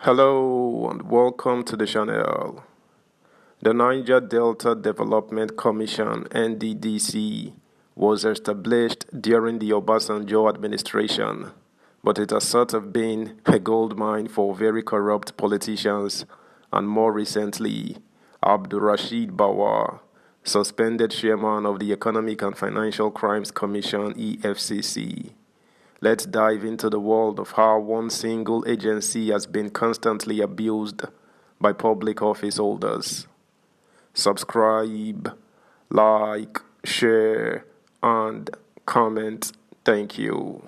Hello and welcome to the channel. The Niger Delta Development Commission (NDDC) was established during the Obasanjo administration, but it has sort of been a gold mine for very corrupt politicians and more recently, Abdurrashid Bawa, suspended chairman of the Economic and Financial Crimes Commission (EFCC). Let's dive into the world of how one single agency has been constantly abused by public office holders. Subscribe, like, share, and comment. Thank you.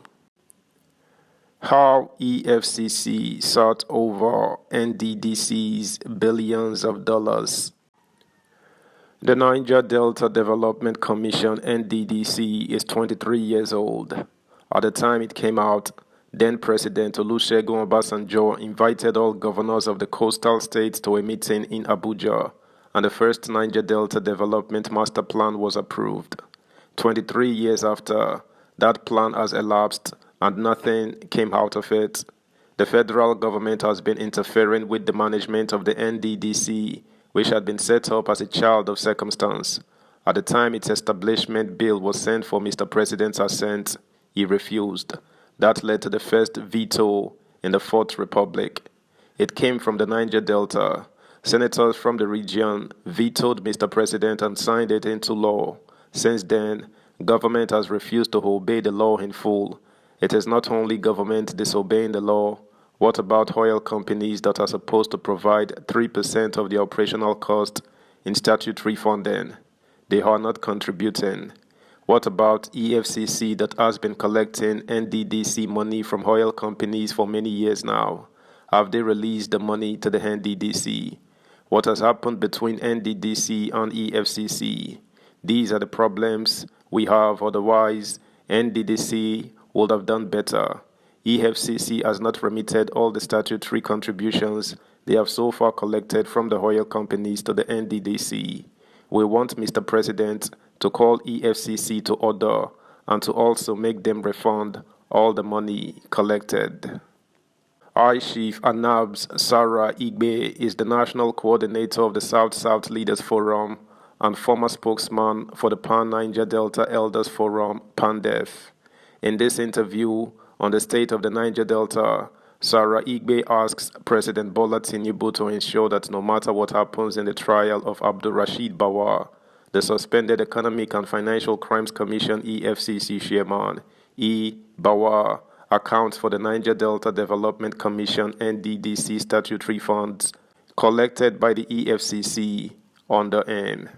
How EFCC sought over NDDC's billions of dollars. The Niger Delta Development Commission (NDDC) is 23 years old. At the time it came out, then-President Olusegun Obasanjo invited all governors of the coastal states to a meeting in Abuja, and the first Niger Delta Development Master Plan was approved. 23 years after, that plan has elapsed and nothing came out of it. The federal government has been interfering with the management of the NDDC, which had been set up as a child of circumstance. At the time its establishment bill was sent for Mr. President's assent, he refused. That led to the first veto in the Fourth Republic. It came from the Niger Delta. Senators from the region vetoed Mr. President and signed it into law. Since then, government has refused to obey the law in full. It is not only government disobeying the law. What about oil companies that are supposed to provide 3% of the operational cost in statutory funding? They are not contributing. What about EFCC that has been collecting NDDC money from oil companies for many years now? Have they released the money to the NDDC? What has happened between NDDC and EFCC? These are the problems we have, otherwise NDDC would have done better. EFCC has not remitted all the statutory contributions they have so far collected from the oil companies to the NDDC. We want Mr. President to call EFCC to order and to also make them refund all the money collected. I-Chief Anab's Sarah Igbe is the national coordinator of the South-South Leaders Forum and former spokesman for the Pan-Niger Delta Elders Forum, PANDEF. In this interview on the state of the Niger Delta, Sarah Igbe asks President Bola Tinubu to ensure that no matter what happens in the trial of Abdurrashid Bawa, the suspended Economic and Financial Crimes Commission (EFCC) chairman, BAWA, accounts for the Niger Delta Development Commission (NDDC) statutory funds collected by the EFCC under him.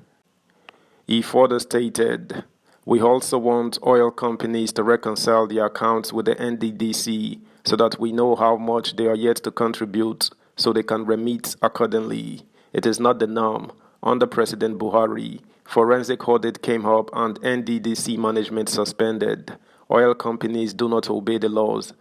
He further stated, "We also want oil companies to reconcile their accounts with the NDDC so that we know how much they are yet to contribute so they can remit accordingly. It is not the norm. Under President Buhari, forensic audit came up and NDDC management suspended. Oil companies do not obey the laws.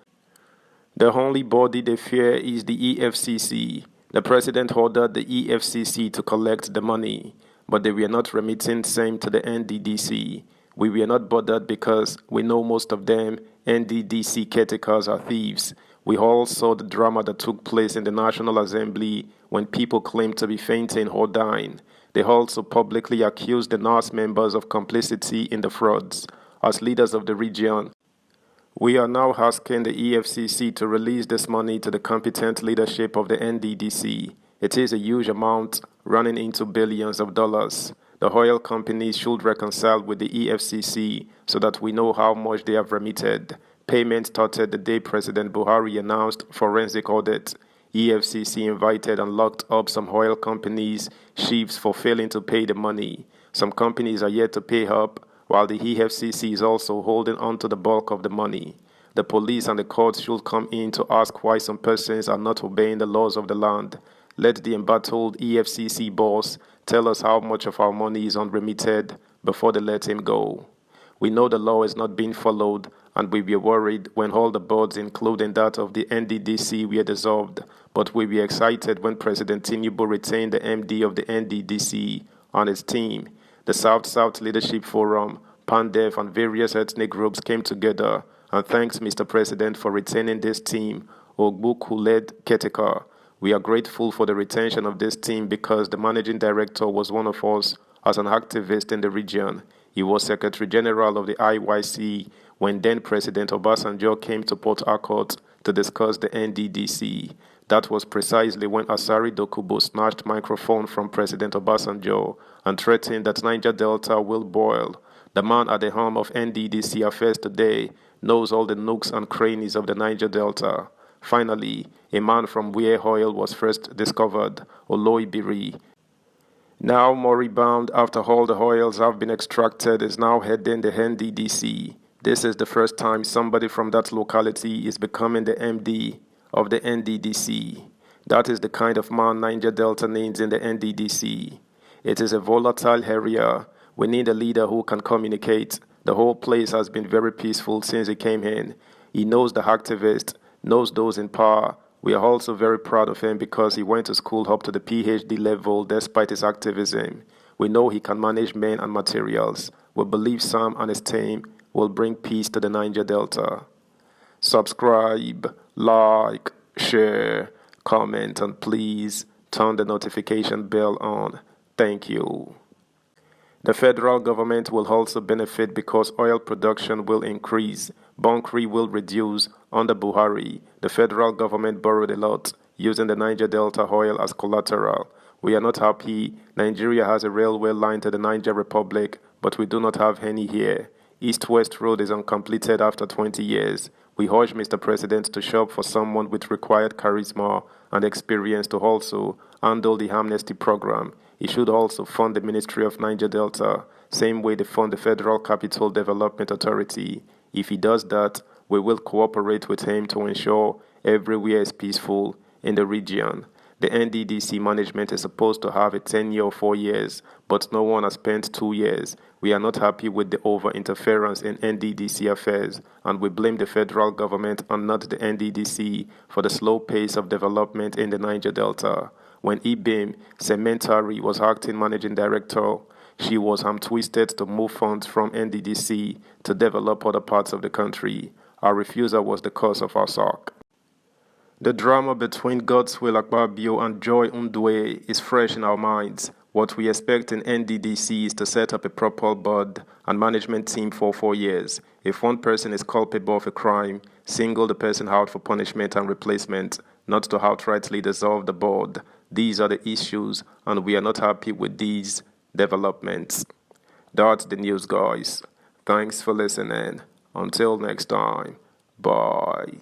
The only body they fear is the EFCC. The president ordered the EFCC to collect the money, but they were not remitting same to the NDDC. We were not bothered because we know most of them NDDC caretakers are thieves. We all saw the drama that took place in the National Assembly when people claimed to be fainting or dying. They also publicly accused the NAS members of complicity in the frauds. As leaders of the region, we are now asking the EFCC to release this money to the competent leadership of the NDDC. It is a huge amount, running into billions of dollars. The oil companies should reconcile with the EFCC so that we know how much they have remitted. Payment started the day President Buhari announced forensic audit. EFCC invited and locked up some oil companies' chiefs for failing to pay the money. Some companies are yet to pay up, while the EFCC is also holding on to the bulk of the money. The police and the courts should come in to ask why some persons are not obeying the laws of the land. Let the embattled EFCC boss tell us how much of our money is unremitted before they let him go. We know the law is not being followed, and we were worried when all the boards, including that of the NDDC, were dissolved. But we were excited when President Tinubu retained the MD of the NDDC and his team. The South-South Leadership Forum, PANDEF, and various ethnic groups came together and thanked Mr. President for retaining this team, Ogbukwu-led caretaker, We are grateful for the retention of this team because the managing director was one of us as an activist in the region. He was Secretary General of the IYC when then President Obasanjo came to Port Harcourt to discuss the NDDC. That was precisely when Asari Dokubo snatched microphone from President Obasanjo and threatened that Niger Delta will boil. The man at the helm of NDDC affairs today knows all the nooks and crannies of the Niger Delta. Finally, a man from where oil was first discovered, Oloibiri, now moribund after all the oils have been extracted, is now heading the NDDC. This is the first time somebody from that locality is becoming the MD of the NDDC. That is the kind of man Niger Delta needs in the NDDC. It is a volatile area. We need a leader who can communicate. The whole place has been very peaceful since he came in. He knows the activists, knows those in power. We are also very proud of him because he went to school up to the PhD level despite his activism. We know he can manage men and materials. We believe Sam and his team will bring peace to the Niger Delta. Subscribe, like, share, comment, and please turn the notification bell on. Thank you. The federal government will also benefit because oil production will increase, bunkering will reduce. Under Buhari, the federal government borrowed a lot, using the Niger Delta oil as collateral. We are not happy. Nigeria has a railway line to the Niger Republic, but we do not have any here. East-West Road is uncompleted after 20 years. We urge Mr. President to shop for someone with required charisma and experience to also handle the amnesty program. He should also fund the Ministry of Niger Delta, same way they fund the Federal Capital Development Authority. If he does that, we will cooperate with him to ensure everywhere is peaceful in the region. The NDDC management is supposed to have a tenure of 4 years, but no one has spent 2 years. We are not happy with the over-interference in NDDC affairs, and we blame the federal government and not the NDDC for the slow pace of development in the Niger Delta. When Ibim Cementari was acting managing director, she was ham-twisted to move funds from NDDC to develop other parts of the country. Our refusal was the cause of our sack. The drama between Godswill Akpabio and Joy Undwe is fresh in our minds. What we expect in NDDC is to set up a proper board and management team for 4 years. If one person is culpable of a crime, single the person out for punishment and replacement, not to outrightly dissolve the board. These are the issues, and we are not happy with these developments. That's the news, guys. Thanks for listening. Until next time, bye.